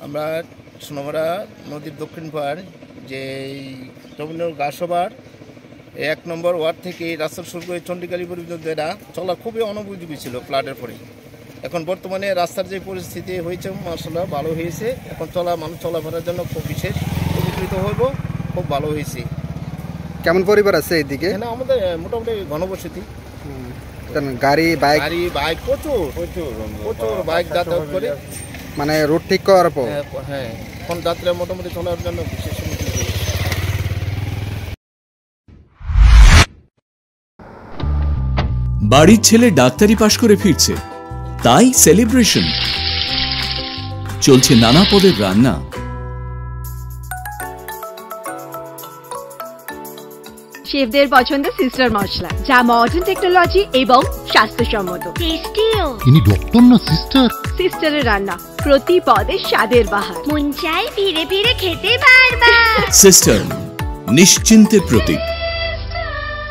আমরা সোনামুড়া নদীর দক্ষিণ পাড় যে রবীন্দ্র গাছসভার 1 নম্বর ওয়ার্ড থেকে রাস্তা শুরু করে চণ্ডীকালী পর্যন্ত এরা চলা খুবই অনুপযোগী ছিল ফ্লাডের পরে। এখন বর্তমানে রাস্তার যে পরিস্থিতি হয়েছে মাশাআল্লাহ ভালো হয়েছে। এখন মানুষ চলাফেরার জন্য খুব বিশেষ উপকৃত হইব, খুব ভালো হয়েছে। কেমন পরিবার আছে এইদিকে? হ্যাঁ, আমাদের মোটামুটি ঘনবসতি। গাড়ি বাইক প্রচুর বাইক যাতায়াত করে, মানে রোড ঠিক করার পর। হ্যাঁ, এখন যাত্রা মোটামুটি চলার জন্য বিশেষ। বাড়ির ছেলে ডাক্তারি পাশ করে ফিরছে, তাই সেলিব্রেশন চলছে। নানা পদের রান্না, শেফদের পছন্দ সিস্টার মশলা, যা মডার্ন টেকনোলজি এবং স্বাস্থ্যসম্মত। টেস্টিও। ইনি ডক্টর না সিস্টার? সিস্টারের রান্না প্রতি পদে স্বাদের বাহার, মন চাই ফিরে ফিরে খেতে পারবা। সিস্টার নিশ্চিন্তের প্রতীক।